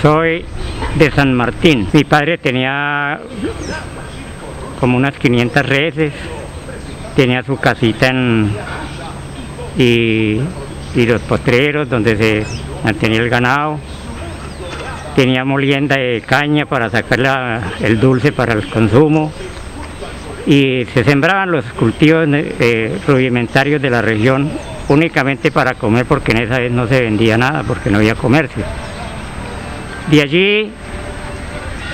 Soy de San Martín. Mi padre tenía como unas 500 reses, tenía su casita y los potreros donde se mantenía el ganado, tenía molienda de caña para sacar el dulce para el consumo y se sembraban los cultivos rudimentarios de la región únicamente para comer, porque en esa vez no se vendía nada porque no había comercio. De allí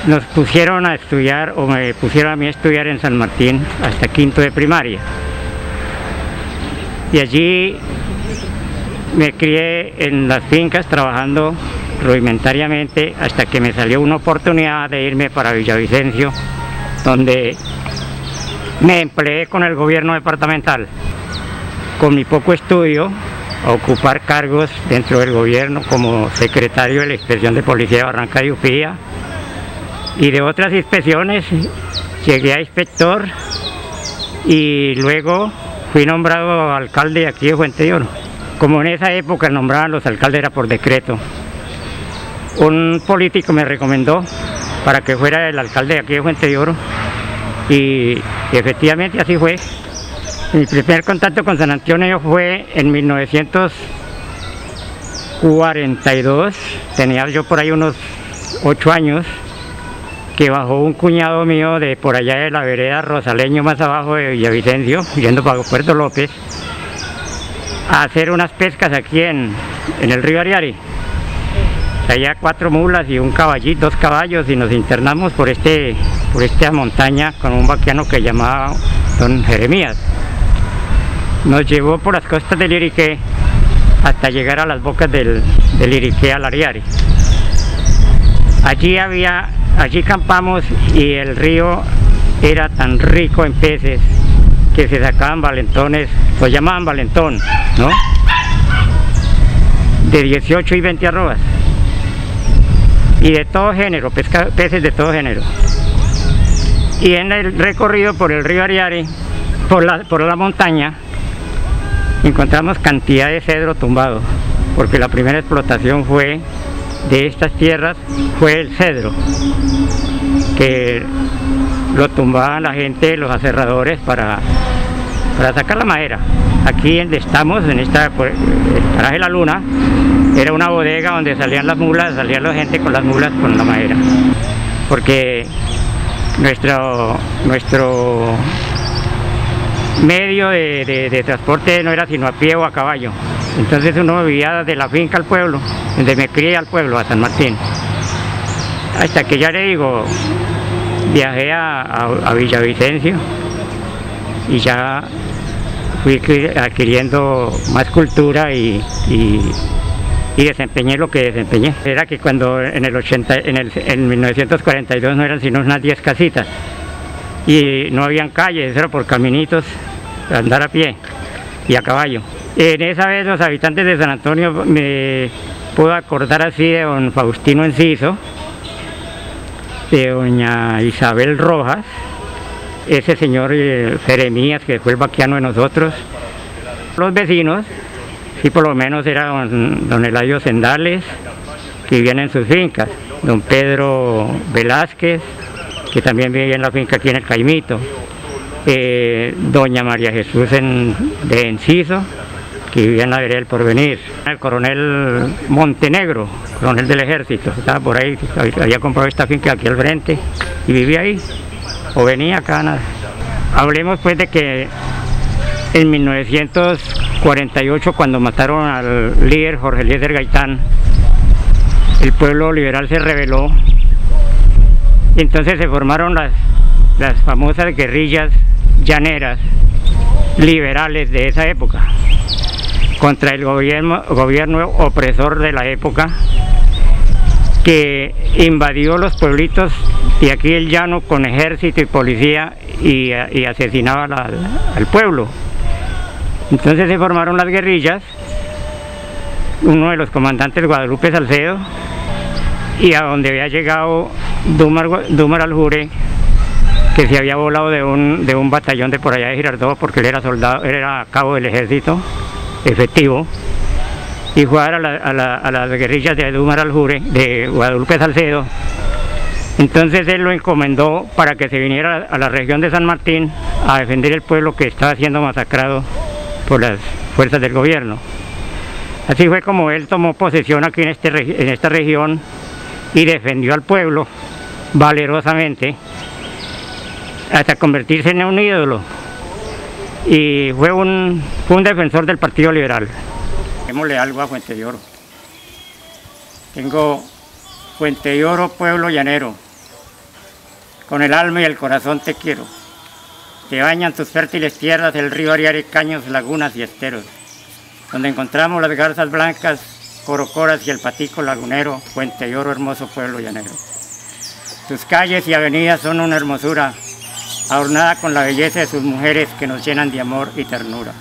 nos pusieron a estudiar, o me pusieron a mí a estudiar en San Martín hasta quinto de primaria. De allí me crié en las fincas trabajando rudimentariamente hasta que me salió una oportunidad de irme para Villavicencio, donde me empleé con el gobierno departamental, con mi poco estudio, a ocupar cargos dentro del gobierno como secretario de la Inspección de Policía de Barranca de Upía, y de otras inspecciones llegué a inspector y luego fui nombrado alcalde de aquí de Fuente de Oro. Como en esa época nombraban los alcaldes era por decreto, un político me recomendó para que fuera el alcalde de aquí de Fuente de Oro y efectivamente así fue. Mi primer contacto con San Antonio fue en 1942, tenía yo por ahí unos 8 años, que bajó un cuñado mío de por allá de la vereda Rosaleño, más abajo de Villavicencio, yendo para Puerto López, a hacer unas pescas aquí en el río Ariari. Traía 4 mulas y un caballito, 2 caballos, y nos internamos por esta montaña con un vaquiano que llamaba don Jeremías. Nos llevó por las costas del Iriqué hasta llegar a las bocas del Iriqué al Ariari. Allí campamos y el río era tan rico en peces que se sacaban valentones, los llamaban valentón, ¿no? De 18 y 20 arrobas. Y de todo género, peces de todo género. Y en el recorrido por el río Ariari, por la montaña, encontramos cantidad de cedro tumbado, porque la primera explotación fue de estas tierras, fue el cedro, que lo tumbaban la gente, los aserradores, para sacar la madera. Aquí donde estamos, en el paraje de la Luna, era una bodega donde salían las mulas, salía la gente con las mulas con la madera, porque nuestro medio de transporte no era sino a pie o a caballo. Entonces uno vivía de la finca al pueblo, donde me crié al pueblo, a San Martín. Hasta que ya le digo, viajé a Villavicencio y ya fui adquiriendo más cultura y desempeñé lo que desempeñé. Era que cuando en 1942 no eran sino unas 10 casitas y no habían calles, era por caminitos, andar a pie y a caballo. En esa vez los habitantes de San Antonio, me puedo acordar así de don Faustino Enciso, de doña Isabel Rojas, ese señor Jeremías, que fue el vaquiano de nosotros. Los vecinos, sí, por lo menos era don Eladio Sendales, que vivían en sus fincas, don Pedro Velázquez, que también vivía en la finca aquí en el Caimito, doña María Jesús de Enciso, que vivía en la vereda del Porvenir, el coronel Montenegro, coronel del ejército, estaba por ahí, había comprado esta finca aquí al frente y vivía ahí, o venía acá, nada. Hablemos pues de que en 1948, cuando mataron al líder Jorge Eliezer Gaitán, el pueblo liberal se rebeló, y entonces se formaron las famosas guerrillas llaneras liberales de esa época, contra el gobierno opresor de la época, que invadió los pueblitos y aquí el llano con ejército y policía y asesinaba al pueblo. Entonces se formaron las guerrillas, uno de los comandantes, Guadalupe Salcedo, y a donde había llegado Dumar Aljure, que se había volado de un batallón de por allá de Girardot, porque él era soldado, él era cabo del ejército efectivo, y fue a las guerrillas de Dumar Aljure, de Guadalupe Salcedo. Entonces él lo encomendó para que se viniera a la región de San Martín a defender el pueblo que estaba siendo masacrado por las fuerzas del gobierno. Así fue como él tomó posesión aquí en esta región y defendió al pueblo valerosamente hasta convertirse en un ídolo, y fue un defensor del Partido Liberal. Démosle algo a Fuente de Oro. Tengo Fuente de Oro, pueblo llanero, con el alma y el corazón te quiero. Te bañan tus fértiles tierras el río Ariare, caños, lagunas y esteros, donde encontramos las garzas blancas, corocoras y el patico lagunero. Fuente de Oro, hermoso pueblo llanero. Tus calles y avenidas son una hermosura, adornada con la belleza de sus mujeres que nos llenan de amor y ternura.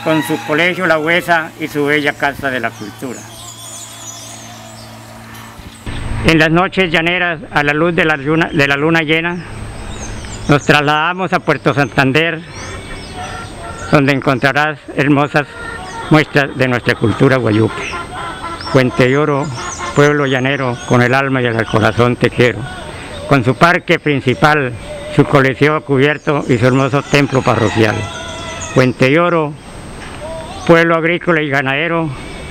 Con su colegio La Huesa y su bella casa de la cultura. En las noches llaneras, a la luz de la luna llena, nos trasladamos a Puerto Santander, donde encontrarás hermosas muestras de nuestra cultura guayupe. Fuente de Oro, pueblo llanero, con el alma y el corazón te quiero. Con su parque principal, su coliseo cubierto y su hermoso templo parroquial. Fuente de Oro, pueblo agrícola y ganadero,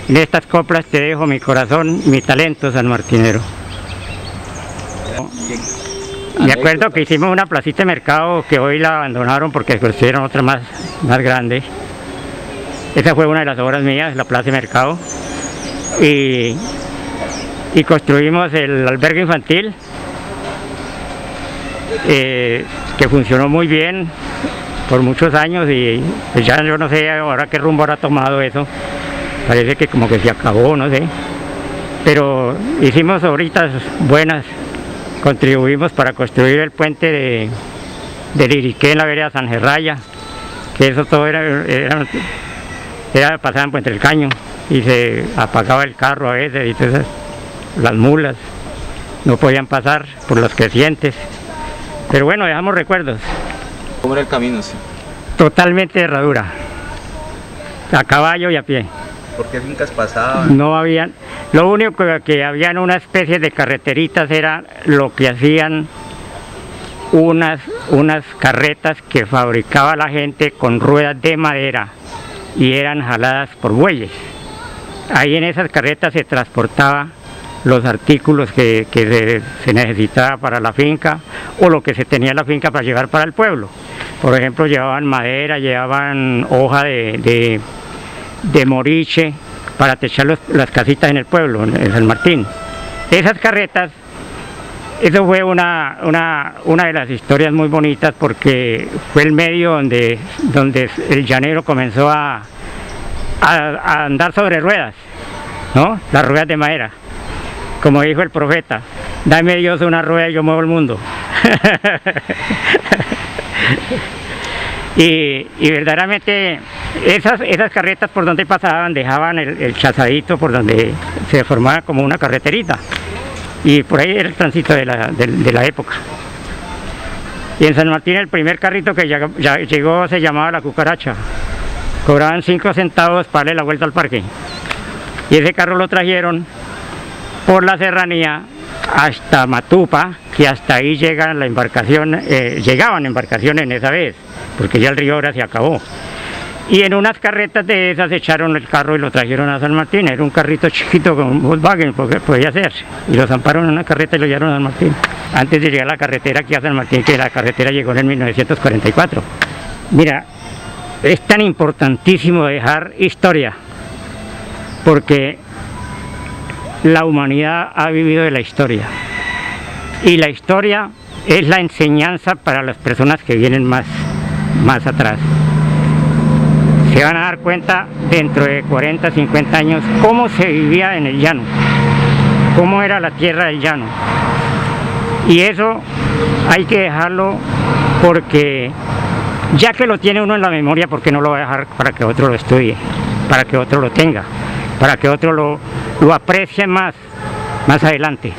en estas coplas te dejo mi corazón, mi talento sanmartinero. Me acuerdo que hicimos una placita de mercado que hoy la abandonaron porque construyeron otra más grande. Esa fue una de las obras mías, la plaza de mercado. Y construimos el albergue infantil, que funcionó muy bien por muchos años, y pues ya yo no sé ahora qué rumbo habrá tomado eso. Parece que como que se acabó, no sé. Pero hicimos obritas buenas. Contribuimos para construir el puente de Liriqué en la vereda San Gerraya, que eso todo pasaban por entre el caño y se apagaba el carro a veces, y entonces las mulas no podían pasar por los crecientes. Pero bueno, dejamos recuerdos. ¿Cómo era el camino? Sí. Totalmente de herradura, a caballo y a pie. ¿Por qué fincas pasaban? No habían, lo único que habían una especie de carreteritas era lo que hacían unas carretas que fabricaba la gente con ruedas de madera y eran jaladas por bueyes. Ahí en esas carretas se transportaba los artículos que se necesitaba para la finca, o lo que se tenía en la finca para llevar para el pueblo. Por ejemplo, llevaban madera, llevaban hoja de moriche para techar las casitas en el pueblo, en San Martín. Esas carretas, eso fue una de las historias muy bonitas, porque fue el medio donde el llanero comenzó a andar sobre ruedas, ¿no? Las ruedas de madera. Como dijo el profeta, dame Dios una rueda y yo muevo el mundo. Y verdaderamente esas carretas por donde pasaban dejaban el chazadito por donde se formaba como una carreterita, y por ahí era el tránsito de la época. Y en San Martín el primer carrito que llegó se llamaba La Cucaracha. Cobraban 5 centavos para darle la vuelta al parque, y ese carro lo trajeron por la serranía hasta Matupa, que hasta ahí llegaban embarcaciones en esa vez, porque ya el río ahora se acabó. Y en unas carretas de esas echaron el carro y lo trajeron a San Martín. Era un carrito chiquito con un Volkswagen, porque podía ser. Y lo zamparon en una carreta y lo llevaron a San Martín. Antes de llegar a la carretera aquí a San Martín, que la carretera llegó en el 1944. Mira, es tan importantísimo dejar historia, porque la humanidad ha vivido de la historia, y la historia es la enseñanza para las personas que vienen más atrás. Se van a dar cuenta dentro de 40, 50 años cómo se vivía en el llano, cómo era la tierra del llano, y eso hay que dejarlo, porque ya que lo tiene uno en la memoria, ¿por qué no lo va a dejar para que otro lo estudie, para que otro lo tenga, para que otro lo aprecie más adelante?